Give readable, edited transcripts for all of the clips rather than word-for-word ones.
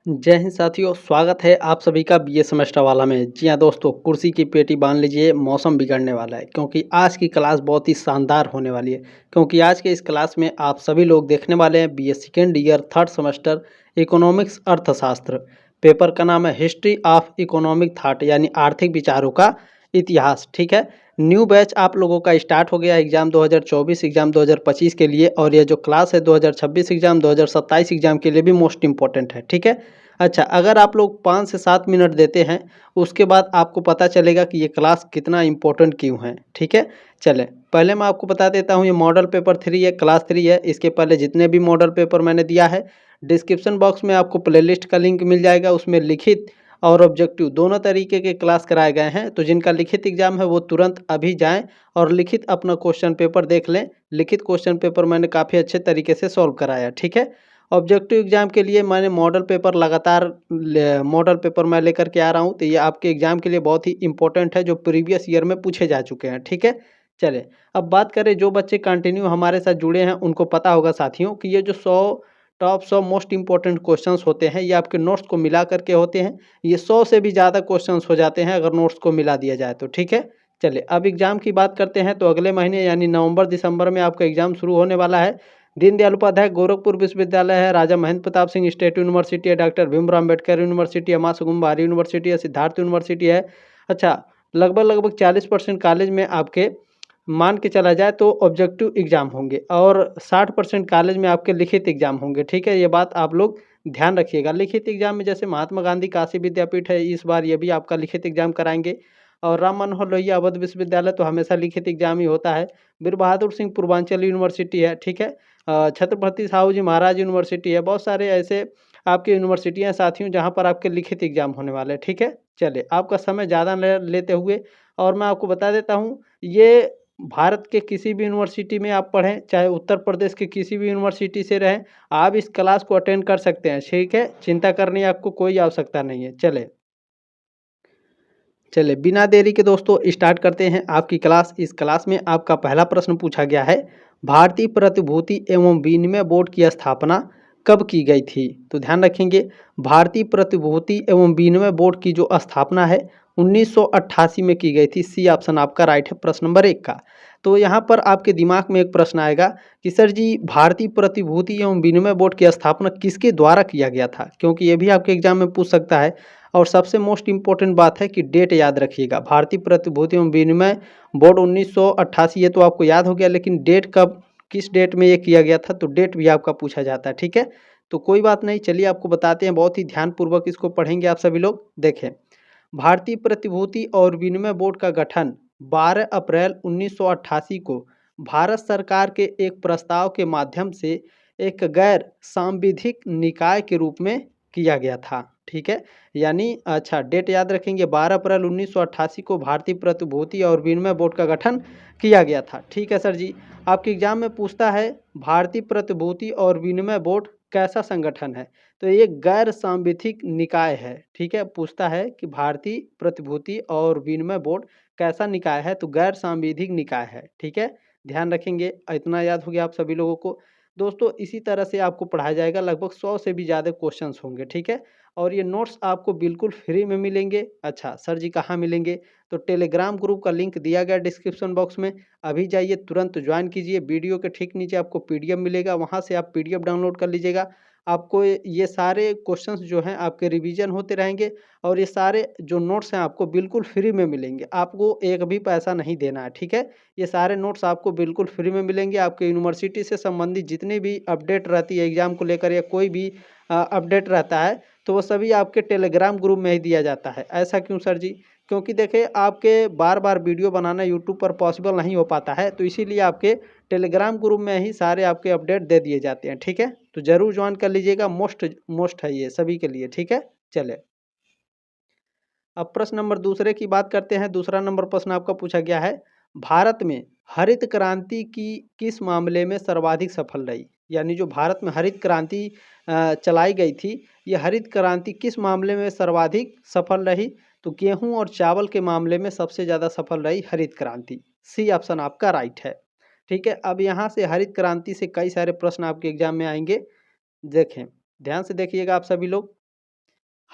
जय हिंद साथियों, स्वागत है आप सभी का बीए सेमेस्टर वाला में। जी हाँ दोस्तों, कुर्सी की पेटी बांध लीजिए, मौसम बिगड़ने वाला है क्योंकि आज की क्लास बहुत ही शानदार होने वाली है। क्योंकि आज के इस क्लास में आप सभी लोग देखने वाले हैं BA second year third semester economics अर्थशास्त्र। पेपर का नाम है हिस्ट्री ऑफ इकोनॉमिक थाट, यानी आर्थिक विचारों का इतिहास। ठीक है, न्यू बैच आप लोगों का स्टार्ट हो गया एग्जाम 2024 एग्जाम 2025 के लिए, और ये जो क्लास है 2026 एग्जाम 2027 एग्जाम के लिए भी मोस्ट इंपॉर्टेंट है। ठीक है, अच्छा, अगर आप लोग 5 से 7 मिनट देते हैं, उसके बाद आपको पता चलेगा कि ये क्लास कितना इम्पोर्टेंट क्यों है। ठीक है, चलें, पहले मैं आपको बता देता हूँ, ये मॉडल पेपर 3 है, क्लास 3 है। इसके पहले जितने भी मॉडल पेपर मैंने दिया है, डिस्क्रिप्शन बॉक्स में आपको प्लेलिस्ट का लिंक मिल जाएगा। उसमें लिखित और ऑब्जेक्टिव दोनों तरीके के क्लास कराए गए हैं। तो जिनका लिखित एग्जाम है वो तुरंत अभी जाएँ और लिखित अपना क्वेश्चन पेपर देख लें। लिखित क्वेश्चन पेपर मैंने काफ़ी अच्छे तरीके से सॉल्व कराया। ठीक है, ऑब्जेक्टिव एग्जाम के लिए मैंने मॉडल पेपर लगातार मॉडल पेपर मैं लेकर के आ रहा हूँ। तो ये आपके एग्जाम के लिए बहुत ही इंपॉर्टेंट है, जो प्रीवियस ईयर में पूछे जा चुके हैं। ठीक है, चले अब बात करें, जो बच्चे कंटिन्यू हमारे साथ जुड़े हैं उनको पता होगा साथियों कि ये जो 100 मोस्ट इंपॉर्टेंट क्वेश्चंस होते हैं, ये आपके नोट्स को मिला करके होते हैं। ये 100 से भी ज़्यादा क्वेश्चंस हो जाते हैं अगर नोट्स को मिला दिया जाए तो। ठीक है, चलिए अब एग्ज़ाम की बात करते हैं। तो अगले महीने यानी नवंबर दिसंबर में आपका एग्ज़ाम शुरू होने वाला है। दीनदयाल उपाध्याय गोरखपुर विश्वविद्यालय है, राजा महेंद्र प्रताप सिंह स्टेट यूनिवर्सिटी है, डॉक्टर भीमराव अम्बेडकर यूनिवर्सिटी है, माँ सुगुम्बारी यूनिवर्सिटी है, सिद्धार्थ यूनिवर्सिटी है। अच्छा, लगभग 40% कॉलेज में आपके मान के चला जाए तो ऑब्जेक्टिव एग्जाम होंगे, और 60% कॉलेज में आपके लिखित एग्जाम होंगे। ठीक है, ये बात आप लोग ध्यान रखिएगा। लिखित एग्जाम में जैसे महात्मा गांधी काशी विद्यापीठ है, इस बार ये भी आपका लिखित एग्जाम कराएंगे। और राम मनोहर लोहिया अवध विश्वविद्यालय तो हमेशा लिखित एग्जाम ही होता है। वीर बहादुर सिंह पूर्वांचल यूनिवर्सिटी है। ठीक है, छत्रपति साहू जी महाराज यूनिवर्सिटी है। बहुत सारे ऐसे आपकी यूनिवर्सिटियाँ हैं साथियों जहाँ पर आपके लिखित एग्जाम होने वाले हैं। ठीक है, चलिए आपका समय ज़्यादा लेते हुए और मैं आपको बता देता हूँ, ये भारत के किसी भी यूनिवर्सिटी में आप पढ़ें, चाहे उत्तर प्रदेश के किसी भी यूनिवर्सिटी से रहें, आप इस क्लास को अटेंड कर सकते हैं। ठीक है, चिंता करने की आपको कोई आवश्यकता नहीं है। चले बिना देरी के दोस्तों स्टार्ट करते हैं आपकी क्लास। इस क्लास में आपका पहला प्रश्न पूछा गया है, भारतीय प्रतिभूति एवं विनिमय बोर्ड की स्थापना कब की गई थी? तो ध्यान रखेंगे, भारतीय प्रतिभूति एवं विनिमय बोर्ड की जो स्थापना है 1988 में की गई थी। सी ऑप्शन आपका राइट है प्रश्न नंबर 1 का। तो यहाँ पर आपके दिमाग में एक प्रश्न आएगा कि सर जी, भारतीय प्रतिभूति एवं विनिमय बोर्ड की स्थापना किसके द्वारा किया गया था? क्योंकि ये भी आपके एग्जाम में पूछ सकता है। और सबसे मोस्ट इम्पोर्टेंट बात है कि डेट याद रखिएगा, भारतीय प्रतिभूति एवं विनिमय बोर्ड 1988, ये तो आपको याद हो गया, लेकिन डेट कब, किस डेट में ये किया गया था, तो डेट भी आपका पूछा जाता है। ठीक है, तो कोई बात नहीं, चलिए आपको बताते हैं, बहुत ही ध्यानपूर्वक इसको पढ़ेंगे आप सभी लोग। देखें, भारतीय प्रतिभूति और विनिमय बोर्ड का गठन 12 अप्रैल 1988 को भारत सरकार के एक प्रस्ताव के माध्यम से एक गैर सांविधिक निकाय के रूप में किया गया था। ठीक है, यानी अच्छा डेट याद रखेंगे, 12 अप्रैल 1988 को भारतीय प्रतिभूति और विनिमय बोर्ड का गठन किया गया था। ठीक है सर जी, आपके एग्जाम में पूछता है भारतीय प्रतिभूति और विनिमय बोर्ड कैसा संगठन है? तो ये गैर सांविधिक निकाय है। ठीक है, पूछता है कि भारतीय प्रतिभूति और विनिमय बोर्ड कैसा निकाय है? तो गैर सांविधिक निकाय है। ठीक है, ध्यान रखेंगे, इतना याद हो गया आप सभी लोगों को। दोस्तों इसी तरह से आपको पढ़ाया जाएगा, लगभग 100 से भी ज़्यादा क्वेश्चंस होंगे। ठीक है, और ये नोट्स आपको बिल्कुल फ्री में मिलेंगे। अच्छा सर जी, कहाँ मिलेंगे? तो टेलीग्राम ग्रुप का लिंक दिया गया डिस्क्रिप्शन बॉक्स में, अभी जाइए तुरंत ज्वाइन कीजिए। वीडियो के ठीक नीचे आपको पीडीएफ मिलेगा, वहाँ से आप पीडीएफ डाउनलोड कर लीजिएगा। आपको ये सारे क्वेश्चंस जो हैं आपके रिवीजन होते रहेंगे, और ये सारे जो नोट्स हैं आपको बिल्कुल फ्री में मिलेंगे, आपको एक भी पैसा नहीं देना है। ठीक है, ये सारे नोट्स आपको बिल्कुल फ्री में मिलेंगे। आपके यूनिवर्सिटी से संबंधित जितनी भी अपडेट रहती है एग्जाम को लेकर, या कोई भी अपडेट रहता है, तो वो सभी आपके टेलीग्राम ग्रुप में ही दिया जाता है। ऐसा क्यों सर जी? क्योंकि देखिए, आपके बार बार वीडियो बनाना यूट्यूब पर पॉसिबल नहीं हो पाता है, तो इसीलिए आपके टेलीग्राम ग्रुप में ही सारे आपके अपडेट दे दिए जाते हैं। ठीक है, तो ज़रूर ज्वाइन कर लीजिएगा, मोस्ट मोस्ट है ये सभी के लिए। ठीक है, चले अब प्रश्न नंबर दूसरे की बात करते हैं। दूसरा नंबर प्रश्न आपका पूछा गया है, भारत में हरित क्रांति की किस मामले में सर्वाधिक सफल रही? यानी जो भारत में हरित क्रांति चलाई गई थी, ये हरित क्रांति किस मामले में सर्वाधिक सफल रही? तो गेहूं और चावल के मामले में सबसे ज़्यादा सफल रही हरित क्रांति। सी ऑप्शन आपका राइट है। ठीक है, अब यहाँ से हरित क्रांति से कई सारे प्रश्न आपके एग्जाम में आएंगे। देखें, ध्यान से देखिएगा आप सभी लोग।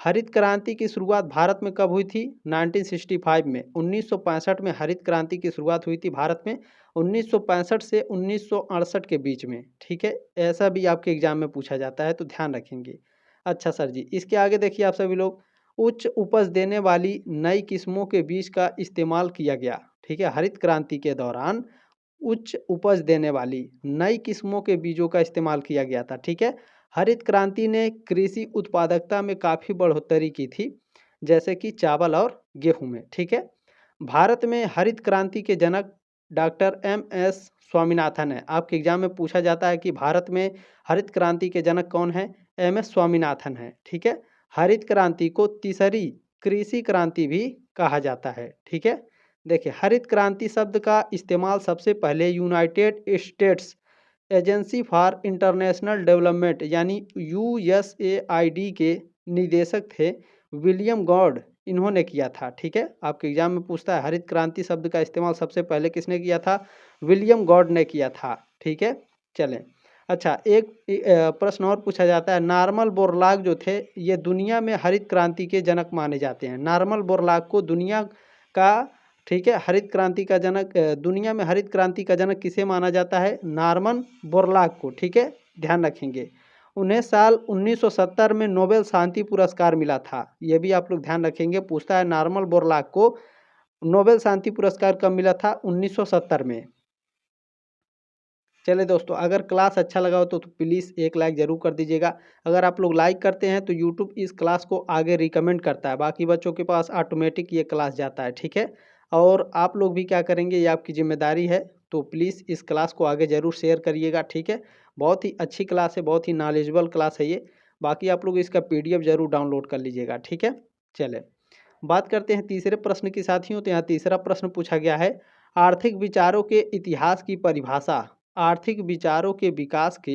हरित क्रांति की शुरुआत भारत में कब हुई थी? 1965 में। 1965 में हरित क्रांति की शुरुआत हुई थी भारत में, 1965 से 1968 के बीच में। ठीक है, ऐसा भी आपके एग्जाम में पूछा जाता है तो ध्यान रखेंगे। अच्छा सर जी, इसके आगे देखिए आप सभी लोग, उच्च उपज देने वाली नई किस्मों के बीज का इस्तेमाल किया गया। ठीक है, हरित क्रांति के दौरान उच्च उपज देने वाली नई किस्मों के बीजों का इस्तेमाल किया गया था। ठीक है, हरित क्रांति ने कृषि उत्पादकता में काफ़ी बढ़ोतरी की थी, जैसे कि चावल और गेहूं में। ठीक है, भारत में हरित क्रांति के जनक डॉक्टर एम.एस. स्वामीनाथन है। आपके एग्जाम में पूछा जाता है कि भारत में हरित क्रांति के जनक कौन है? एम.एस. स्वामीनाथन है। ठीक है, हरित क्रांति को तीसरी कृषि क्रांति भी कहा जाता है। ठीक है, देखिए हरित क्रांति शब्द का इस्तेमाल सबसे पहले United states agency for international development यानी यूएसएआईडी के निदेशक थे विलियम गॉड, इन्होंने किया था। ठीक है, आपके एग्जाम में पूछता है हरित क्रांति शब्द का इस्तेमाल सबसे पहले किसने किया था? विलियम गॉड ने किया था। ठीक है, चलें। अच्छा, एक प्रश्न और पूछा जाता है, नॉर्मन बोरलॉग जो थे ये दुनिया में हरित क्रांति के जनक माने जाते हैं। नॉर्मन बोरलॉग को दुनिया का, ठीक है, हरित क्रांति का जनक, दुनिया में हरित क्रांति का जनक किसे माना जाता है? नॉर्मन बोरलॉग को। ठीक है, ध्यान रखेंगे। उन्हें साल 1970 में नोबेल शांति पुरस्कार मिला था। ये भी आप लोग ध्यान रखेंगे, पूछता है नॉर्मन बोरलॉग को नोबेल शांति पुरस्कार कब मिला था? 1970 में। चले दोस्तों, अगर क्लास अच्छा लगा हो तो प्लीज़ एक लाइक ज़रूर कर दीजिएगा। अगर आप लोग लाइक करते हैं तो यूट्यूब इस क्लास को आगे रिकमेंड करता है, बाकी बच्चों के पास ऑटोमेटिक ये क्लास जाता है। ठीक है, और आप लोग भी क्या करेंगे, ये आपकी जिम्मेदारी है, तो प्लीज़ इस क्लास को आगे ज़रूर शेयर करिएगा। ठीक है, बहुत ही अच्छी क्लास है, बहुत ही नॉलेजेबल क्लास है ये। बाकी आप लोग इसका PDF ज़रूर डाउनलोड कर लीजिएगा। ठीक है, चले बात करते हैं तीसरे प्रश्न की साथियों। तो यहाँ तीसरा प्रश्न पूछा गया है, आर्थिक विचारों के इतिहास की परिभाषा आर्थिक विचारों के विकास के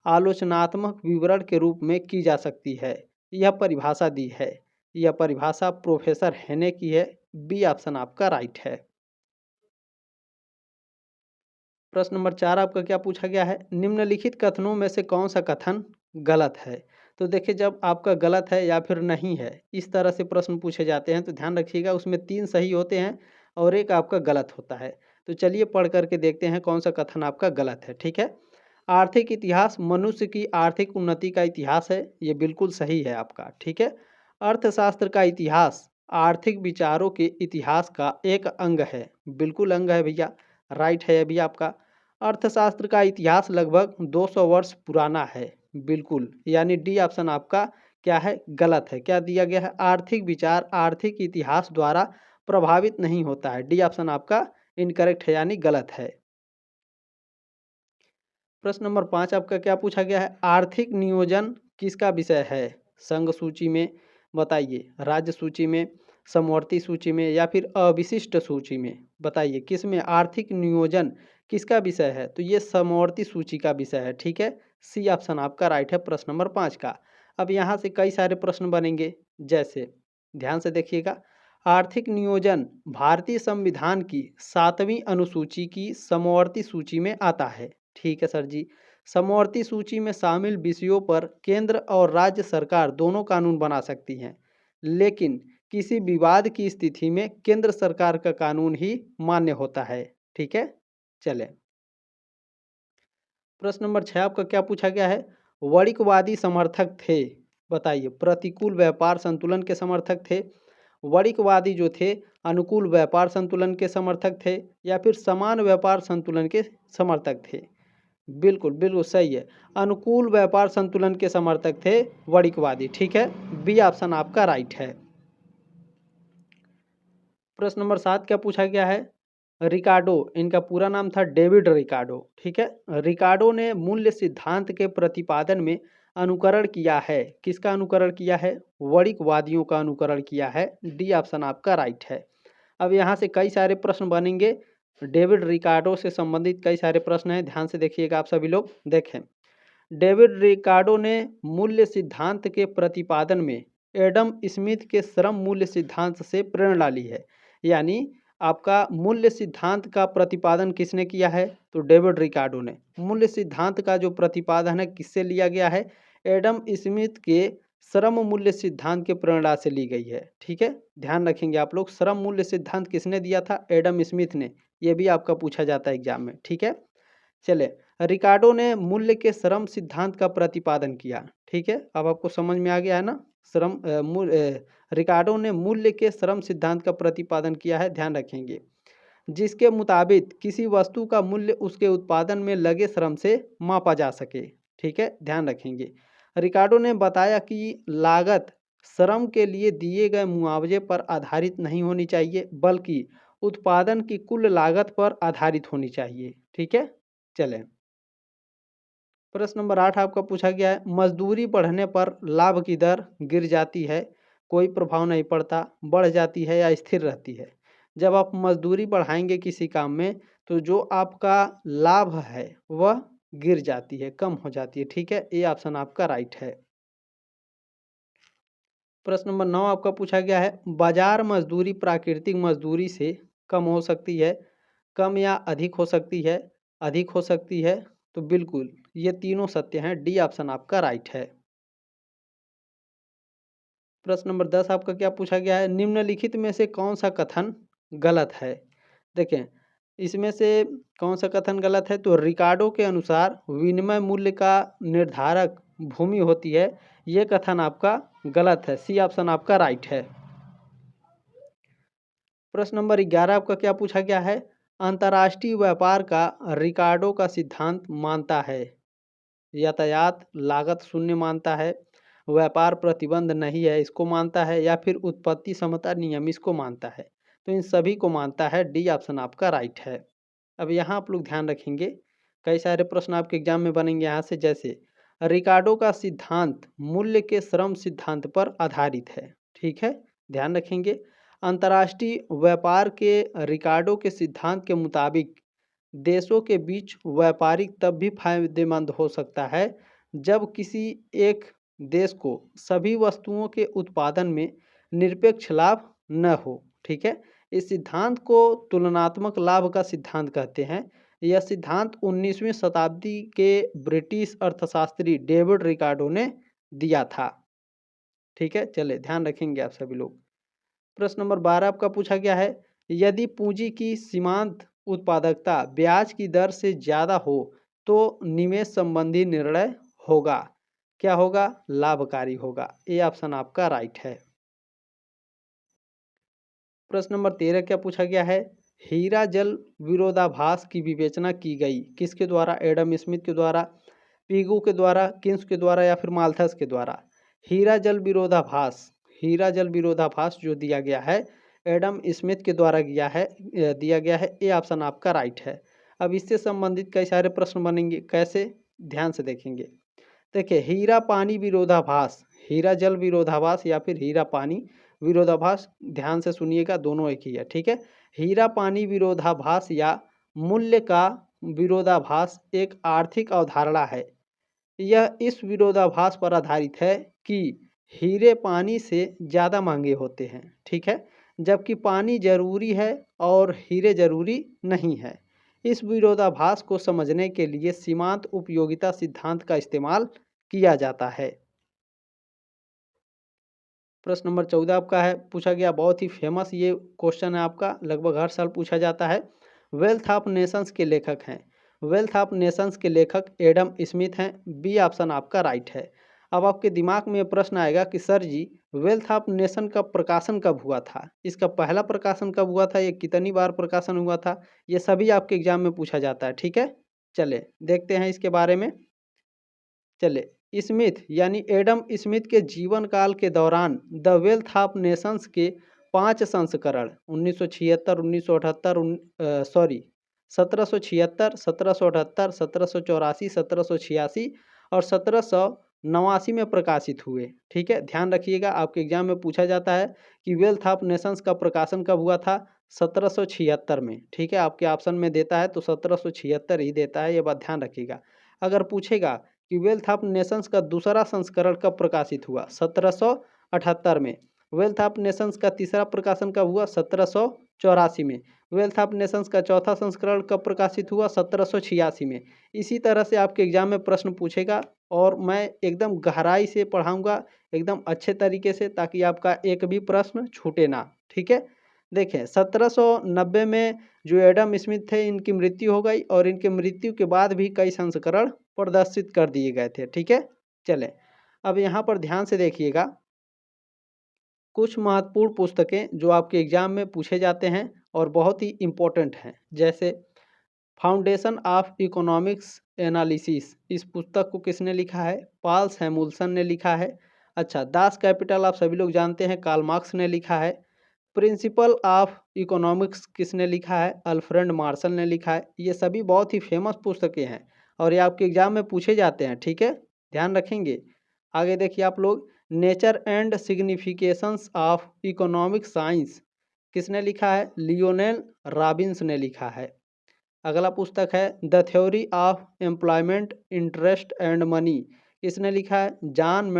आलोचनात्मक विवरण के रूप में की जा सकती है। यह परिभाषा दी है, यह परिभाषा प्रोफेसर हेने की है। बी ऑप्शन आपका राइट है। प्रश्न नंबर 4 आपका क्या पूछा गया है, निम्नलिखित कथनों में से कौन सा कथन गलत है? तो देखिए, जब आपका गलत है या फिर नहीं है, इस तरह से प्रश्न पूछे जाते हैं तो ध्यान रखिएगा, उसमें 3 सही होते हैं और एक आपका गलत होता है। तो चलिए पढ़ करके देखते हैं कौन सा कथन आपका गलत है। ठीक है, आर्थिक इतिहास मनुष्य की आर्थिक उन्नति का इतिहास है, ये बिल्कुल सही है आपका। ठीक है, अर्थशास्त्र का इतिहास आर्थिक विचारों के इतिहास का एक अंग है, बिल्कुल अंग है भैया, राइट है अभी आपका। अर्थशास्त्र का इतिहास लगभग 200 वर्ष पुराना है, बिल्कुल, यानी डी ऑप्शन आपका क्या है? गलत है। क्या दिया गया है? आर्थिक विचार आर्थिक इतिहास द्वारा प्रभावित नहीं होता है। डी ऑप्शन आपका इनकरेक्ट है, यानी गलत है। प्रश्न नंबर 5 आपका क्या पूछा गया है, आर्थिक नियोजन किसका विषय है? संघ सूची में बताइए, राज्य सूची में, समवर्ती सूची में या फिर अविशिष्ट सूची में? बताइए किस में आर्थिक नियोजन किसका विषय है? तो ये समवर्ती सूची का विषय है। ठीक है, सी ऑप्शन आपका राइट है प्रश्न नंबर 5 का। अब यहाँ से कई सारे प्रश्न बनेंगे, जैसे ध्यान से देखिएगा, आर्थिक नियोजन भारतीय संविधान की 7वीं अनुसूची की समवर्ती सूची में आता है। ठीक है सर जी, समवर्ती सूची में शामिल विषयों पर केंद्र और राज्य सरकार दोनों कानून बना सकती हैं, लेकिन किसी विवाद की स्थिति में केंद्र सरकार का कानून ही मान्य होता है। ठीक है, चले प्रश्न नंबर 6 आपका क्या पूछा गया है, वणिकवादी समर्थक थे। बताइए, प्रतिकूल व्यापार संतुलन के समर्थक थे, वणिकवादी जो थे अनुकूल व्यापार संतुलन के समर्थक थे, या फिर समान व्यापार संतुलन के समर्थक थे? बिल्कुल बिल्कुल सही है, अनुकूल व्यापार संतुलन के समर्थक थे वणिकवादी। ठीक है, बी ऑप्शन आपका राइट है। प्रश्न नंबर 7 क्या पूछा गया है, रिकार्डो, इनका पूरा नाम था डेविड रिकार्डो। ठीक है, रिकार्डो ने मूल्य सिद्धांत के प्रतिपादन में अनुकरण किया है, किसका अनुकरण किया है? वणिकवादियों का अनुकरण किया है। डी ऑप्शन आपका राइट है। अब यहाँ से कई सारे प्रश्न बनेंगे, डेविड रिकार्डो से संबंधित कई सारे प्रश्न हैं, ध्यान से देखिएगा आप सभी लोग। देखें, डेविड रिकार्डो ने मूल्य सिद्धांत के प्रतिपादन में एडम स्मिथ के श्रम मूल्य सिद्धांत से प्रेरणा ली है। यानी आपका मूल्य सिद्धांत का प्रतिपादन किसने किया है? तो डेविड रिकार्डो ने। मूल्य सिद्धांत का जो प्रतिपादन है किससे लिया गया है? एडम स्मिथ के श्रम मूल्य सिद्धांत के प्रेरणा से ली गई है। ठीक है, ध्यान रखेंगे आप लोग। श्रम मूल्य सिद्धांत किसने दिया था? एडम स्मिथ ने। यह भी आपका पूछा जाता है एग्जाम में। ठीक है, चले, रिकार्डो ने मूल्य के श्रम सिद्धांत का प्रतिपादन किया। ठीक है, अब आपको समझ में आ गया है ना। रिकार्डो ने मूल्य के श्रम सिद्धांत का प्रतिपादन किया है, ध्यान रखेंगे, जिसके मुताबिक किसी वस्तु का मूल्य उसके उत्पादन में लगे श्रम से मापा जा सके। ठीक है, ध्यान रखेंगे। रिकार्डो ने बताया कि लागत श्रम के लिए दिए गए मुआवजे पर आधारित नहीं होनी चाहिए, बल्कि उत्पादन की कुल लागत पर आधारित होनी चाहिए। ठीक है, चलें, प्रश्न नंबर 8 आपका पूछा गया है, मजदूरी बढ़ने पर लाभ की दर गिर जाती है, कोई प्रभाव नहीं पड़ता, बढ़ जाती है या स्थिर रहती है? जब आप मजदूरी बढ़ाएंगे किसी काम में तो जो आपका लाभ है वह गिर जाती है, कम हो जाती है। ठीक है, ये ऑप्शन आपका राइट है। प्रश्न नंबर 9 आपका पूछा गया है, बाजार मजदूरी प्राकृतिक मजदूरी से कम हो सकती है, कम या अधिक हो सकती है, अधिक हो सकती है? तो बिल्कुल ये तीनों सत्य हैं, डी ऑप्शन आपका राइट है। प्रश्न नंबर 10 आपका क्या पूछा गया है, निम्नलिखित में से कौन सा कथन गलत है? देखें, इसमें से कौन सा कथन गलत है? तो रिकार्डो के अनुसार विनिमय मूल्य का निर्धारक भूमि होती है, ये कथन आपका गलत है, सी ऑप्शन आपका राइट है। प्रश्न नंबर 11 आपका क्या पूछा गया है, अंतर्राष्ट्रीय व्यापार का रिकार्डो का सिद्धांत मानता है, यातायात लागत शून्य मानता है, व्यापार प्रतिबंध नहीं है इसको मानता है, या फिर उत्पत्ति समता नियम इसको मानता है? तो इन सभी को मानता है, डी ऑप्शन आपका राइट है। अब यहाँ आप लोग ध्यान रखेंगे, कई सारे प्रश्न आपके एग्जाम में बनेंगे यहाँ से, जैसे रिकार्डो का सिद्धांत मूल्य के श्रम सिद्धांत पर आधारित है। ठीक है, ध्यान रखेंगे, अंतर्राष्ट्रीय व्यापार के रिकार्डो के सिद्धांत के मुताबिक देशों के बीच व्यापारिक तब भी फायदेमंद हो सकता है जब किसी एक देश को सभी वस्तुओं के उत्पादन में निरपेक्ष लाभ न हो। ठीक है, इस सिद्धांत को तुलनात्मक लाभ का सिद्धांत कहते हैं। यह सिद्धांत 19वीं शताब्दी के ब्रिटिश अर्थशास्त्री डेविड रिकार्डो ने दिया था। ठीक है, चले ध्यान रखेंगे आप सभी लोग। प्रश्न नंबर 12 आपका पूछा गया है, यदि पूंजी की सीमांत उत्पादकता ब्याज की दर से ज़्यादा हो तो निवेश संबंधी निर्णय होगा, क्या होगा? लाभकारी होगा, ये ऑप्शन आपका राइट है। प्रश्न नंबर 13 क्या पूछा गया है, हीरा जल विरोधाभास की विवेचना की गई किसके द्वारा? एडम स्मिथ के द्वारा, पीगू के द्वारा, किन्स के द्वारा, या फिर माल्थस के द्वारा? हीरा जल विरोधाभास, हीरा जल विरोधाभास जो दिया गया है एडम स्मिथ के द्वारा दिया गया है, ये ऑप्शन आपका राइट है। अब इससे संबंधित कई सारे प्रश्न बनेंगे, कैसे? ध्यान से देखेंगे। देखिए, हीरा पानी विरोधाभास, हीरा जल विरोधाभास या फिर हीरा पानी विरोधाभास, ध्यान से सुनिएगा, दोनों एक ही है। ठीक है, हीरा पानी विरोधाभास या मूल्य का विरोधाभास एक आर्थिक अवधारणा है। यह इस विरोधाभास पर आधारित है कि हीरे पानी से ज़्यादा महंगे होते हैं। ठीक है, जबकि पानी जरूरी है और हीरे जरूरी नहीं है। इस विरोधाभास को समझने के लिए सीमांत उपयोगिता सिद्धांत का इस्तेमाल किया जाता है। प्रश्न नंबर 14 आपका है पूछा गया, बहुत ही फेमस ये क्वेश्चन है आपका, लगभग हर साल पूछा जाता है। वेल्थ ऑफ नेशंस के लेखक हैं, वेल्थ ऑफ नेशंस के लेखक एडम स्मिथ हैं, बी ऑप्शन आपका राइट है। अब आपके दिमाग में प्रश्न आएगा कि sir ji, wealth of nation का प्रकाशन कब हुआ था, इसका पहला प्रकाशन कब हुआ था, ये कितनी बार प्रकाशन हुआ था, ये सभी आपके एग्जाम में पूछा जाता है। ठीक है, चले देखते हैं इसके बारे में। चले, स्मिथ यानी एडम स्मिथ के जीवन काल के दौरान द वेल्थ ऑफ नेशंस के 5 संस्करण 1976, 1978, सॉरी 1776, 1778, 1784, 1786 और 1789 में प्रकाशित हुए। ठीक है, ध्यान रखिएगा, आपके एग्जाम में पूछा जाता है कि वेल्थ ऑफ नेशंस का प्रकाशन कब हुआ था? 1776 में। ठीक है, आपके ऑप्शन में देता है तो 1776 ही देता है, ये बात ध्यान रखिएगा। अगर पूछेगा कि वेल्थ ऑफ नेशंस का दूसरा संस्करण कब प्रकाशित हुआ? 1778 में। वेल्थ ऑफ नेशंस का तीसरा प्रकाशन कब हुआ? 1784 में। वेल्थ ऑफ नेशंस का चौथा संस्करण कब प्रकाशित हुआ? 1786 में। इसी तरह से आपके एग्जाम में प्रश्न पूछेगा और मैं एकदम गहराई से पढ़ाऊंगा, एकदम अच्छे तरीके से, ताकि आपका एक भी प्रश्न छूटे ना। ठीक है, देखें 1790 में जो एडम स्मिथ थे इनकी मृत्यु हो गई और इनकी मृत्यु के बाद भी कई संस्करण प्रदर्शित कर दिए गए थे। ठीक है, चलें अब यहाँ पर ध्यान से देखिएगा, कुछ महत्वपूर्ण पुस्तकें जो आपके एग्जाम में पूछे जाते हैं और बहुत ही इम्पोर्टेंट हैं, जैसे फाउंडेशन ऑफ इकोनॉमिक्स एनालिसिस, इस पुस्तक को किसने लिखा है? पॉल सैमुअल्सन ने लिखा है। अच्छा, दास कैपिटल आप सभी लोग जानते हैं, कार्ल मार्क्स ने लिखा है। प्रिंसिपल ऑफ इकोनॉमिक्स किसने लिखा है? अल्फ्रेड मार्शल ने लिखा है। ये सभी बहुत ही फेमस पुस्तकें हैं और ये आपके एग्जाम में पूछे जाते हैं। ठीक है, ध्यान रखेंगे। आगे देखिए आप लोग, nature and significations of economic science किसने लिखा है? लियोनेल रॉबिन्स ने लिखा है। अगला पुस्तक है the theory of employment interest and money, किसने लिखा है? जॉन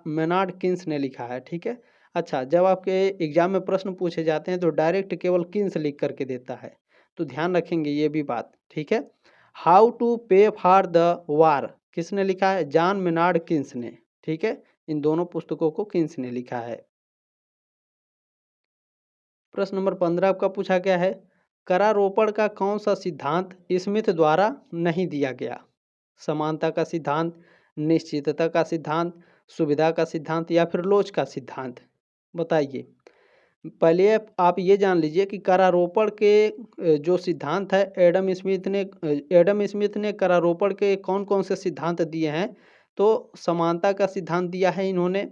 मेनार्ड किन्स ने लिखा है। ठीक है, अच्छा, जब आपके एग्जाम में प्रश्न पूछे जाते हैं तो डायरेक्ट केवल किन्स लिख करके देता है, तो ध्यान रखेंगे ये भी बात। ठीक है, हाउ टू पे फॉर द वार किसने लिखा है? जॉन मेनार्ड किन्स ने। ठीक है, इन दोनों पुस्तकों को किन्स ने लिखा है। प्रश्न नंबर 15 आपका पूछा गया है, करारोपण का कौन सा सिद्धांत स्मिथ द्वारा नहीं दिया गया? समानता का सिद्धांत, निश्चितता का सिद्धांत, सुविधा का सिद्धांत या फिर लोच का सिद्धांत? बताइए। पहले आप ये जान लीजिए कि करारोपण के जो सिद्धांत है एडम स्मिथ ने करारोपण के कौन कौन से सिद्धांत दिए हैं? तो समानता का सिद्धांत दिया है इन्होंने,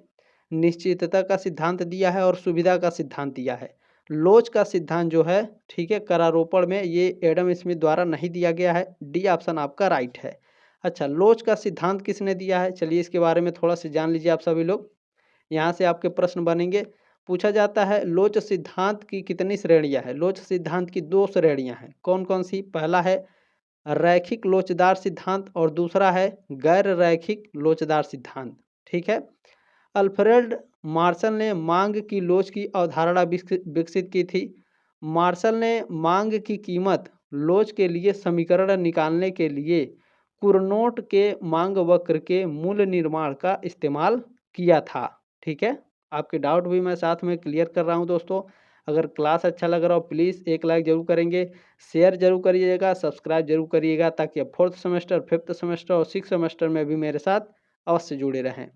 निश्चितता का सिद्धांत दिया है और सुविधा का सिद्धांत दिया है। लोच का सिद्धांत जो है, ठीक है, करारोपण में ये एडम स्मिथ द्वारा नहीं दिया गया है। डी ऑप्शन आपका राइट है। अच्छा, लोच का सिद्धांत किसने दिया है? चलिए इसके बारे में थोड़ा सा जान लीजिए आप सभी लोग। यहाँ से आपके प्रश्न बनेंगे। पूछा जाता है लोच सिद्धांत की कितनी श्रेणियां हैं? लोच सिद्धांत की 2 श्रेणियां हैं। कौन कौन सी? पहला है रैखिक लोचदार सिद्धांत और दूसरा है गैर रैखिक लोचदार सिद्धांत। ठीक है, अल्फ्रेड मार्शल ने मांग की लोच की अवधारणा विकसित की थी। मार्शल ने मांग की कीमत लोच के लिए समीकरण निकालने के लिए कुरनोट के मांग वक्र के मूल निर्माण का इस्तेमाल किया था। ठीक है, आपके डाउट भी मैं साथ में क्लियर कर रहा हूं दोस्तों। अगर क्लास अच्छा लग रहा हो प्लीज़ एक लाइक जरूर करेंगे, शेयर जरूर करिएगा, सब्सक्राइब जरूर करिएगा, ताकि आप 4th सेमेस्टर, 5th सेमेस्टर और 6th सेमेस्टर में भी मेरे साथ अवश्य जुड़े रहें।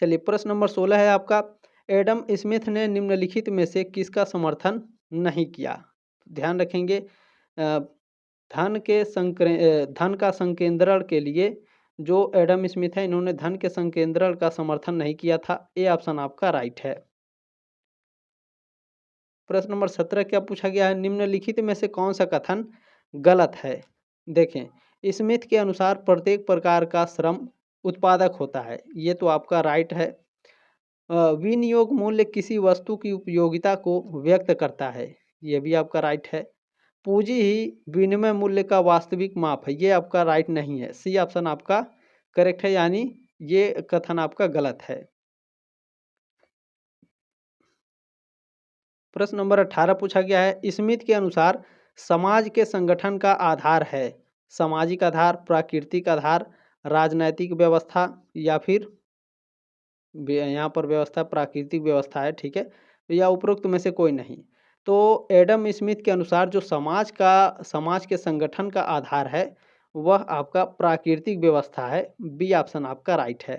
चलिए प्रश्न नंबर 16 है आपका, एडम स्मिथ ने निम्नलिखित में से किसका समर्थन नहीं किया? ध्यान रखेंगे, धन का संकेंद्रण के लिए जो एडम स्मिथ है इन्होंने धन के संकेंद्रण का समर्थन नहीं किया था। ए ऑप्शन आपका राइट है। प्रश्न नंबर 17 क्या पूछा गया है? निम्नलिखित में से कौन सा कथन गलत है? देखें, स्मिथ के अनुसार प्रत्येक प्रकार का श्रम उत्पादक होता है, ये तो आपका राइट है। विनियोग मूल्य किसी वस्तु की उपयोगिता को व्यक्त करता है, ये भी आपका राइट है। पूंजी ही विनिमय मूल्य का वास्तविक माप है, ये आपका राइट नहीं है। सी ऑप्शन आपका करेक्ट है, यानी ये कथन आपका गलत है। प्रश्न नंबर 18 पूछा गया है, स्मिथ के अनुसार समाज के संगठन का आधार है सामाजिक आधार, प्राकृतिक आधार, राजनैतिक व्यवस्था या फिर यहाँ पर व्यवस्था प्राकृतिक व्यवस्था है। ठीक है, या उपरोक्त में से कोई नहीं। तो एडम स्मिथ के अनुसार जो समाज के संगठन का आधार है वह आपका प्राकृतिक व्यवस्था है। बी ऑप्शन आपका राइट है।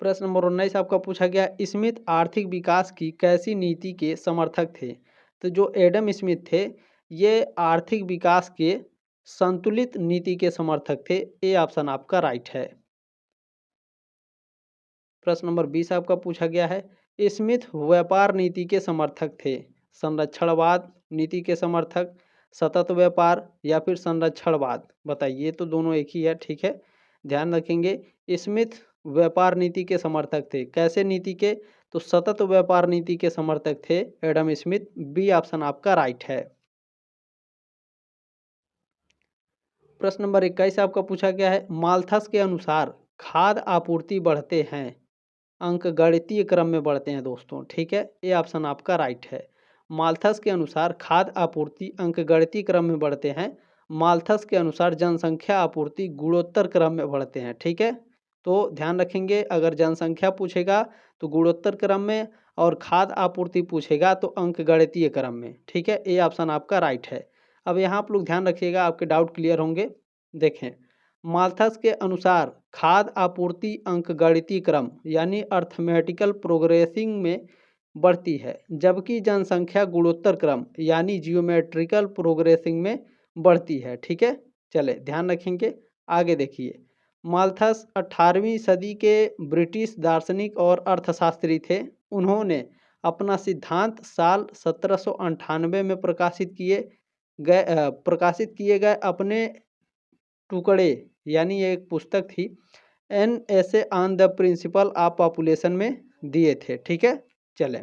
प्रश्न नंबर 19 आपका पूछा गया, स्मिथ आर्थिक विकास की कैसी नीति के समर्थक थे? तो जो एडम स्मिथ थे ये आर्थिक विकास के संतुलित नीति के समर्थक थे। ए ऑप्शन आपका राइट है। प्रश्न नंबर 20 आपका पूछा गया है, स्मिथ व्यापार नीति के समर्थक थे? संरक्षणवाद नीति के समर्थक, सतत व्यापार या फिर संरक्षणवाद? बताइए, तो दोनों एक ही है। ठीक है, ध्यान रखेंगे, स्मिथ व्यापार नीति के समर्थक थे। कैसे नीति के? तो सतत व्यापार नीति के समर्थक थे एडम स्मिथ। बी ऑप्शन आपका राइट है। प्रश्न नंबर 21 आपका पूछा गया है, माल्थस के अनुसार खाद्य आपूर्ति बढ़ते हैं अंक गणितीय क्रम में बढ़ते हैं दोस्तों, ठीक है, ये ऑप्शन आपका राइट है। माल्थस के अनुसार खाद्य आपूर्ति अंक गणितीय क्रम में बढ़ते हैं। माल्थस के अनुसार जनसंख्या आपूर्ति गुणोत्तर क्रम में बढ़ते हैं, ठीक है। तो ध्यान रखेंगे, अगर जनसंख्या पूछेगा तो गुणोत्तर क्रम में, और खाद्य आपूर्ति पूछेगा तो अंक गणितीय क्रम में, ठीक है, ये ऑप्शन आपका राइट है। अब यहाँ आप लोग ध्यान रखिएगा, आपके डाउट क्लियर होंगे। देखें, माल्थस के अनुसार खाद्य आपूर्ति अंक गणितीय क्रम यानी अर्थमेटिकल प्रोग्रेसिंग में बढ़ती है, जबकि जनसंख्या गुणोत्तर क्रम यानी जियोमेट्रिकल प्रोग्रेसिंग में बढ़ती है, ठीक है। चले ध्यान रखेंगे, आगे देखिए। माल्थस 18वीं सदी के ब्रिटिश दार्शनिक और अर्थशास्त्री थे। उन्होंने अपना सिद्धांत साल 1798 में प्रकाशित किए गए अपने टुकड़े यानी ये एक पुस्तक थी, एन ऐसे on the principle of population में दिए थे, ठीक है। चले,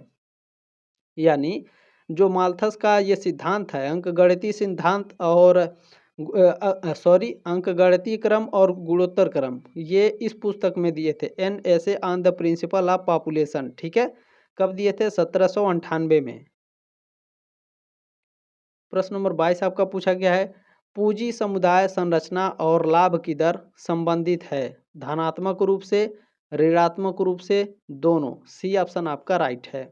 यानी जो माल्थस का ये सिद्धांत है अंकगणितीय सिद्धांत और अंकगणितीय क्रम और गुणोत्तर क्रम, ये इस पुस्तक में दिए थे, एन ऐसे on the principle of population, ठीक है। कब दिए थे? 1798 में। प्रश्न नंबर 22 आपका पूछा गया है, पूंजी समुदाय संरचना और लाभ की दर संबंधित है धनात्मक रूप से, ऋणात्मक रूप से, दोनों। सी ऑप्शन आपका राइट है।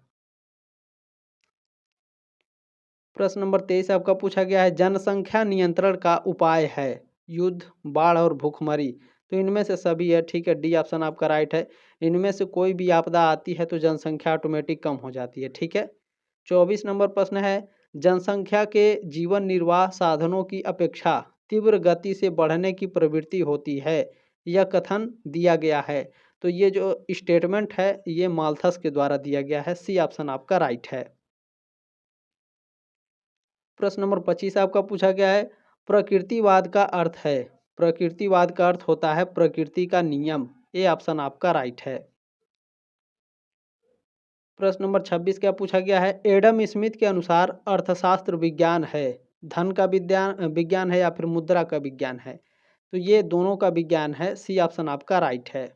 प्रश्न नंबर 23 आपका पूछा गया है, जनसंख्या नियंत्रण का उपाय है युद्ध, बाढ़ और भूखमरी। तो इनमें से सभी है, ठीक है, डी ऑप्शन आपका राइट है। इनमें से कोई भी आपदा आती है तो जनसंख्या ऑटोमेटिक कम हो जाती है, ठीक है। 24 नंबर प्रश्न है, जनसंख्या के जीवन निर्वाह साधनों की अपेक्षा तीव्र गति से बढ़ने की प्रवृत्ति होती है, यह कथन दिया गया है। तो ये जो स्टेटमेंट है ये माल्थस के द्वारा दिया गया है। सी ऑप्शन आपका राइट है। प्रश्न नंबर 25 आपका पूछा गया है, प्रकृतिवाद का अर्थ है, प्रकृतिवाद का अर्थ होता है प्रकृति का नियम। ये ऑप्शन आपका राइट है। प्रश्न नंबर 26 क्या पूछा गया है, एडम स्मिथ के अनुसार अर्थशास्त्र विज्ञान है, धन का विज्ञान है या फिर मुद्रा का विज्ञान है। तो ये दोनों का विज्ञान है। सी ऑप्शन आपका राइट है।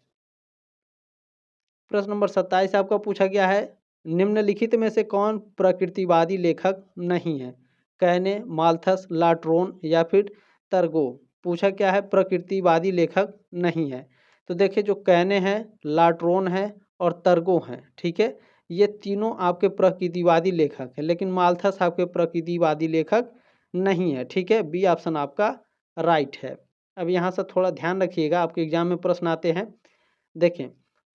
प्रश्न नंबर 27 आपका पूछा गया है, निम्नलिखित में से कौन प्रकृतिवादी लेखक नहीं है? कैने, माल्थस, लाट्रोन या फिर तरगो। पूछा क्या है, प्रकृतिवादी लेखक नहीं है। तो देखिए, जो कैने हैं, लाट्रोन है और तरगो हैं, ठीक है, ये तीनों आपके प्रकृतिवादी लेखक हैं, लेकिन माल्थस आपके प्रकृतिवादी लेखक नहीं है, ठीक है। बी ऑप्शन आपका राइट है। अब यहाँ से थोड़ा ध्यान रखिएगा, आपके एग्जाम में प्रश्न आते हैं। देखें,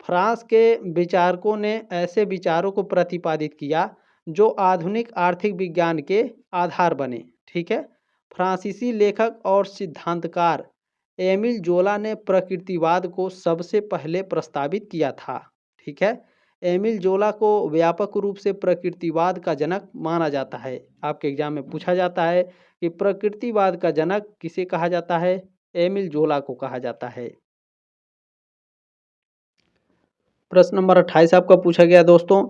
फ्रांस के विचारकों ने ऐसे विचारों को प्रतिपादित किया जो आधुनिक आर्थिक विज्ञान के आधार बने, ठीक है। फ्रांसीसी लेखक और सिद्धांतकार एमिल जोला ने प्रकृतिवाद को सबसे पहले प्रस्तावित किया था, ठीक है। एमिल जोला को व्यापक रूप से प्रकृतिवाद का जनक माना जाता है। आपके एग्जाम में पूछा जाता है कि प्रकृतिवाद का जनक किसे कहा जाता है? एमिल जोला को कहा जाता है। प्रश्न नंबर 28 आपका पूछा गया दोस्तों,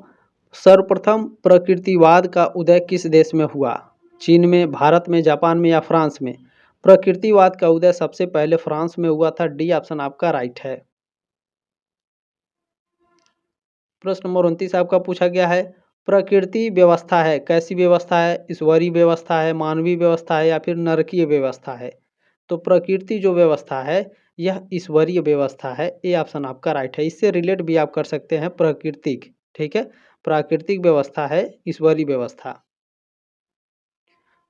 सर्वप्रथम प्रकृतिवाद का उदय किस देश में हुआ? चीन में, भारत में, जापान में या फ्रांस में? प्रकृतिवाद का उदय सबसे पहले फ्रांस में हुआ था। डी ऑप्शन आपका राइट है। प्रश्न नंबर 29 आपका पूछा गया है, प्रकृति व्यवस्था है, कैसी व्यवस्था है? ईश्वरीय व्यवस्था है, मानवीय व्यवस्था है या फिर नरकीय व्यवस्था है? तो प्रकृति जो व्यवस्था है यह ईश्वरीय व्यवस्था है। ये ऑप्शन आपका राइट है। इससे रिलेट भी आप कर सकते हैं, प्राकृतिक, ठीक है, प्राकृतिक व्यवस्था है ईश्वरीय व्यवस्था।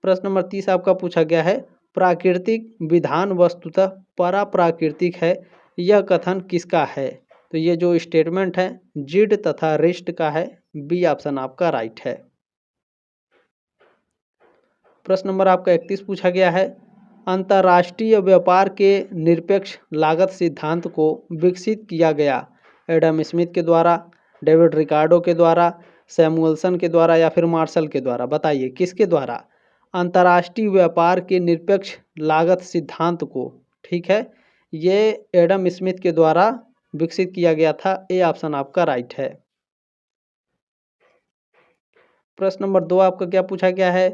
प्रश्न नंबर 30 आपका पूछा गया है, प्राकृतिक विधान वस्तुतः पराप्राकृतिक है, यह कथन किसका है? तो ये जो स्टेटमेंट है जिड तथा रिस्ट का है। बी ऑप्शन आपका राइट है। प्रश्न नंबर आपका 31 पूछा गया है, अंतर्राष्ट्रीय व्यापार के निरपेक्ष लागत सिद्धांत को विकसित किया गया एडम स्मिथ के द्वारा, डेविड रिकार्डो के द्वारा, सैमुअल्सन के द्वारा या फिर मार्शल के द्वारा? बताइए किसके द्वारा? अंतर्राष्ट्रीय व्यापार के निरपेक्ष लागत सिद्धांत को, ठीक है, ये एडम स्मिथ के द्वारा विकसित किया गया था। ए ऑप्शन आपका राइट है। प्रश्न नंबर 2 आपका क्या पूछा गया है,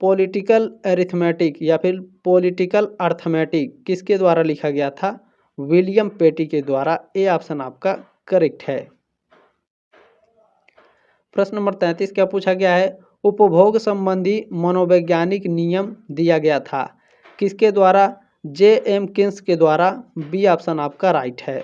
पॉलिटिकल अरिथमेटिक या फिर पॉलिटिकल अर्थमेटिक किसके द्वारा लिखा गया था? विलियम पेटी के द्वारा। ए ऑप्शन आपका करेक्ट है। प्रश्न नंबर 33 क्या पूछा गया है? उपभोग संबंधी मनोवैज्ञानिक नियम दिया गया था किसके द्वारा? जे एम किन्स के द्वारा। बी ऑप्शन आपका राइट है।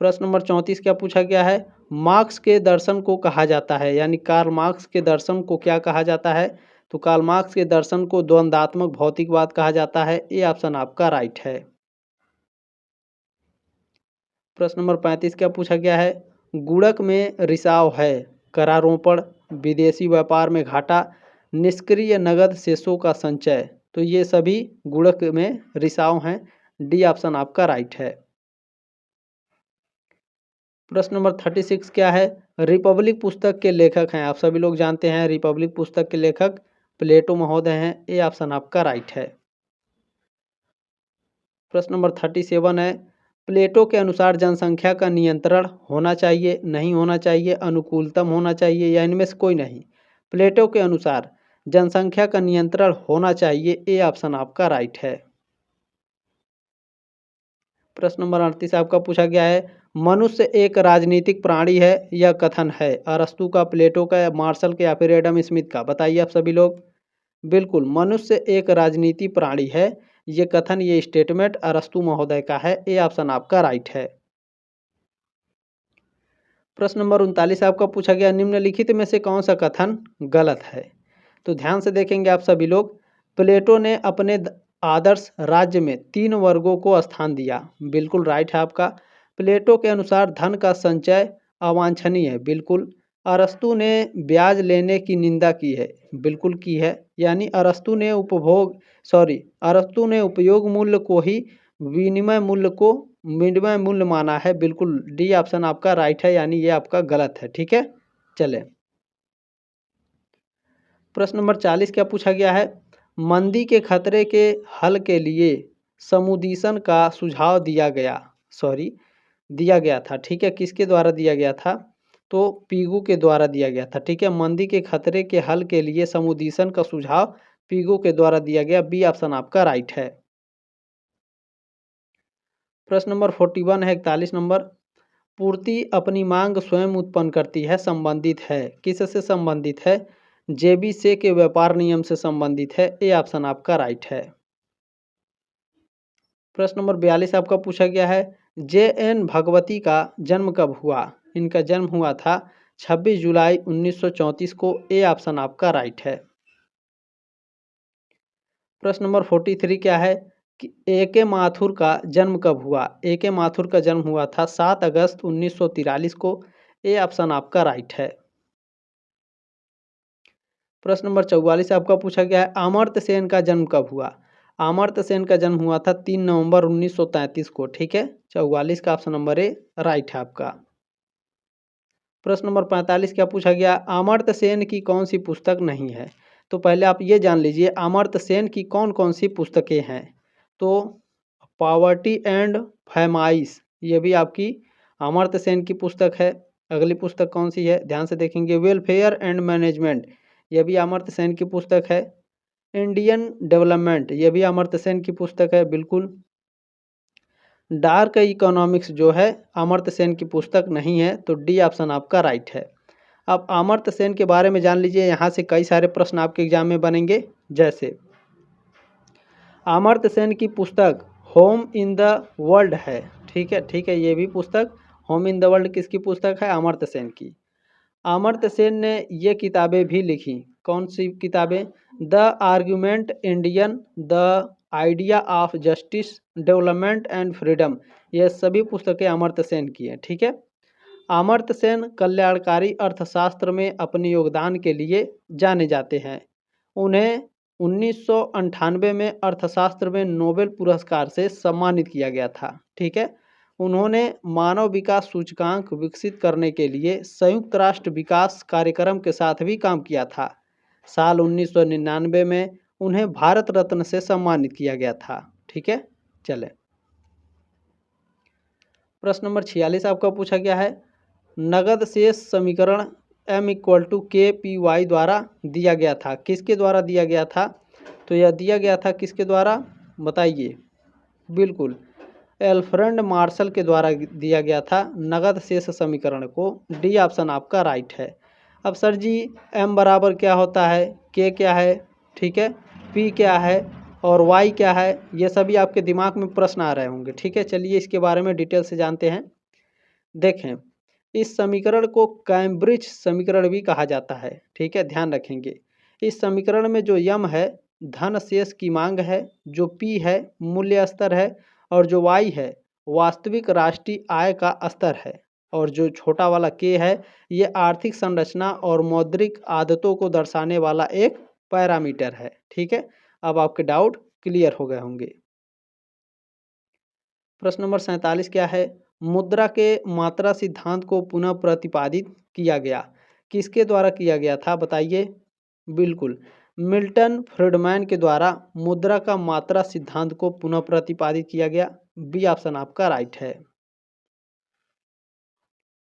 प्रश्न नंबर 34 क्या पूछा गया है? मार्क्स के दर्शन को कहा जाता है, यानी कार्ल मार्क्स के दर्शन को क्या कहा जाता है? तो कार्ल मार्क्स के दर्शन को द्वंद्वात्मक भौतिकवाद कहा जाता है। ए ऑप्शन आपका राइट है। प्रश्न नंबर 35 क्या पूछा गया है? गुणक में रिसाव है, करारोपण, विदेशी व्यापार में घाटा, निष्क्रिय नगद शेषों का संचय। तो ये सभी गुणक में रिसाव हैं। डी ऑप्शन आपका राइट है। प्रश्न नंबर 36 क्या है? रिपब्लिक पुस्तक के लेखक हैं, आप सभी लोग जानते हैं रिपब्लिक पुस्तक के लेखक प्लेटो महोदय हैं। ए ऑप्शन आपका राइट है। प्रश्न नंबर 37 है, प्लेटो के अनुसार जनसंख्या का नियंत्रण होना चाहिए, नहीं होना चाहिए, अनुकूलतम होना चाहिए या इनमें से कोई नहीं? प्लेटो के अनुसार जनसंख्या का नियंत्रण होना चाहिए। ए ऑप्शन आपका राइट है। प्रश्न नंबर 38 आपका पूछा गया है, मनुष्य एक राजनीतिक प्राणी है, यह कथन है अरस्तू का, प्लेटो का, या मार्शल का, या फिर एडम स्मिथ का? बताइए आप सभी लोग। बिल्कुल, मनुष्य एक राजनीति प्राणी है, ये कथन, ये स्टेटमेंट अरस्तू महोदय का है। ए ऑप्शन आपका राइट है। प्रश्न नंबर 39 आपका पूछा गया, निम्नलिखित में से कौन सा कथन गलत है? तो ध्यान से देखेंगे आप सभी लोग। प्लेटो ने अपने आदर्श राज्य में 3 वर्गों को स्थान दिया। बिल्कुल राइट है आपका। प्लेटो के अनुसार धन का संचय अवांछनीय है। बिल्कुल। अरस्तु ने ब्याज लेने की निंदा की है। बिल्कुल की है। यानी अरस्तु ने उपयोग मूल्य को ही विनिमय मूल्य माना है। बिल्कुल डी ऑप्शन आपका राइट है, यानी ये आपका गलत है। ठीक है, चले प्रश्न नंबर 40 क्या पूछा गया है? मंदी के खतरे के हल के लिए समुदीसन का सुझाव दिया गया था। ठीक है, किसके द्वारा दिया गया था? तो पीगू के द्वारा दिया गया था। ठीक है, मंदी के खतरे के हल के लिए समुदीसन का सुझाव पीगू के द्वारा दिया गया। बी ऑप्शन आपका राइट है। प्रश्न नंबर 41 है, 41 नंबर, पूर्ति अपनी मांग स्वयं उत्पन्न करती है, संबंधित है, किससे संबंधित है? जेबी से के व्यापार नियम से संबंधित है। ए ऑप्शन आपका राइट है। प्रश्न नंबर 42 आपका पूछा गया है, जे एन भगवती का जन्म कब हुआ? इनका जन्म हुआ था 26 जुलाई 1934 को। ए ऑप्शन आपका राइट है। प्रश्न नंबर 43 क्या है कि ए के माथुर का जन्म कब हुआ? ए के माथुर का जन्म हुआ था 7 अगस्त 1943 को। ए ऑप्शन आपका राइट है। प्रश्न नंबर 44 आपका पूछा गया है, अमर्त्य सेन का जन्म कब हुआ? अमर्त्य सेन का जन्म हुआ था 3 नवंबर 1933 को। ठीक है, 44 का ऑप्शन नंबर ए राइट है आपका। प्रश्न नंबर 45 क्या पूछा गया, अमर्त्य सेन की कौन सी पुस्तक नहीं है? तो पहले आप ये जान लीजिए अमर्त्य सेन की कौन कौन सी पुस्तकें हैं। तो पॉवर्टी एंड फैमाइस, ये भी आपकी अमर्त्य सेन की पुस्तक है। अगली पुस्तक कौन सी है, ध्यान से देखेंगे, वेलफेयर एंड मैनेजमेंट, यह भी अमर्त्य सेन की पुस्तक है। इंडियन डेवलपमेंट, यह भी अमर्त्य सेन की पुस्तक है। बिल्कुल। डार्क इकोनॉमिक्स जो है अमर्त्य सेन की पुस्तक नहीं है। तो डी ऑप्शन आपका राइट है। अब अमर्त्य सेन के बारे में जान लीजिए, यहाँ से कई सारे प्रश्न आपके एग्जाम में बनेंगे। जैसे अमर्त्य सेन की पुस्तक होम इन द वर्ल्ड है। ठीक है, ये भी पुस्तक होम इन द वर्ल्ड किसकी पुस्तक है? अमर्त्य सेन की। अमर्त्य सेन ने ये किताबें भी लिखी, कौन सी किताबें? The argument Indian, the idea of justice, development and freedom, ये सभी पुस्तकें अमर्त्य सेन की हैं। ठीक है, अमर्त्य सेन कल्याणकारी अर्थशास्त्र में अपने योगदान के लिए जाने जाते हैं। उन्हें 1998 में अर्थशास्त्र में नोबेल पुरस्कार से सम्मानित किया गया था। ठीक है, उन्होंने मानव विकास सूचकांक विकसित करने के लिए संयुक्त राष्ट्र विकास कार्यक्रम के साथ भी काम किया था। साल 1999 में उन्हें भारत रत्न से सम्मानित किया गया था। ठीक है, चले प्रश्न नंबर 46 आपका पूछा गया है, नगद शेष समीकरण M=KPY द्वारा दिया गया था, किसके द्वारा दिया गया था? तो यह दिया गया था किसके द्वारा, बताइए। बिल्कुल, एल्फ्रेड मार्शल के द्वारा दिया गया था नगद शेष समीकरण को। डी ऑप्शन आपका राइट है। अब सर जी m बराबर क्या होता है, k क्या है, ठीक है, p क्या है और y क्या है, ये सभी आपके दिमाग में प्रश्न आ रहे होंगे। ठीक है, चलिए इसके बारे में डिटेल से जानते हैं। देखें, इस समीकरण को कैम्ब्रिज समीकरण भी कहा जाता है। ठीक है, ध्यान रखेंगे। इस समीकरण में जो m है धन शेष की मांग है, जो p है मूल्य स्तर है और जो y है वास्तविक राष्ट्रीय आय का स्तर है और जो छोटा वाला k है ये आर्थिक संरचना और मौद्रिक आदतों को दर्शाने वाला एक पैरामीटर है। ठीक है, अब आपके डाउट क्लियर हो गए होंगे। प्रश्न नंबर 47 क्या है, मुद्रा के मात्रा सिद्धांत को पुनः प्रतिपादित किया गया, किसके द्वारा किया गया था बताइए। बिल्कुल, मिल्टन फ्रीडमैन के द्वारा मुद्रा का मात्रा सिद्धांत को पुनः प्रतिपादित किया गया। बी ऑप्शन आपका राइट है।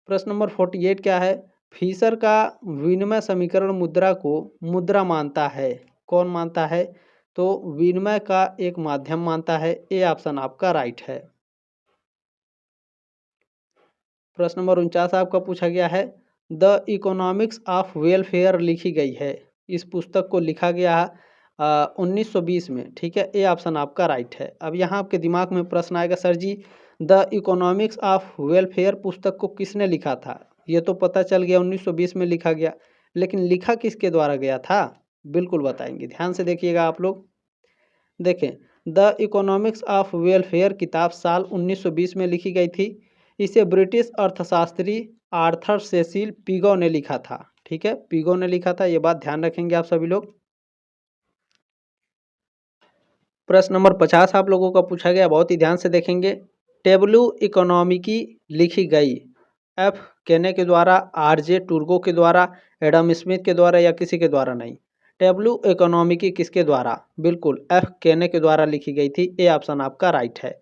प्रश्न नंबर 48 क्या है, फिशर का विनिमय समीकरण मुद्रा को मुद्रा मानता है, कौन मानता है, तो विनिमय का एक माध्यम मानता है। ए ऑप्शन आपका राइट है। प्रश्न नंबर 49 आपका पूछा गया है, द इकोनॉमिक्स ऑफ वेलफेयर लिखी गई है, इस पुस्तक को लिखा गया 1920 में। ठीक है, ए ऑप्शन आपका राइट है। अब यहाँ आपके दिमाग में प्रश्न आएगा, sir ji the economics of welfare पुस्तक को किसने लिखा था। ये तो पता चल गया 1920 में लिखा गया, लेकिन लिखा किसके द्वारा गया था, बिल्कुल बताएंगे। ध्यान से देखिएगा आप लोग। देखें, द इकोनॉमिक्स ऑफ वेलफेयर किताब साल 1920 में लिखी गई थी। इसे ब्रिटिश अर्थशास्त्री आर्थर सेसिल पिगो ने लिखा था। ठीक है, पिगो ने लिखा था, ये बात ध्यान रखेंगे आप सभी लोग। प्रश्न नंबर 50 आप लोगों का पूछा गया, बहुत ही ध्यान से देखेंगे। टेबलू इकोनॉमिकी लिखी गई एफ केने के द्वारा, आरजे टूर्गो के द्वारा, एडम स्मिथ के द्वारा या किसी के द्वारा नहीं। टेबलू इकोनॉमिकी किसके द्वारा, बिल्कुल एफ केने के द्वारा लिखी गई थी। ए ऑप्शन आपका राइट है।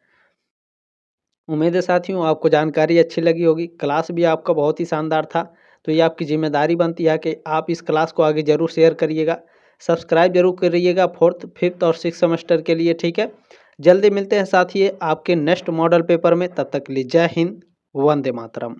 उम्मीद है साथियों आपको जानकारी अच्छी लगी होगी। क्लास भी आपका बहुत ही शानदार था, तो ये आपकी जिम्मेदारी बनती है कि आप इस क्लास को आगे जरूर शेयर करिएगा, सब्सक्राइब जरूर करिएगा 4th, 5th और 6th सेमेस्टर के लिए। ठीक है, जल्दी मिलते हैं साथियों आपके नेक्स्ट मॉडल पेपर में। तब तक के लिए जय हिंद, वंदे मातरम।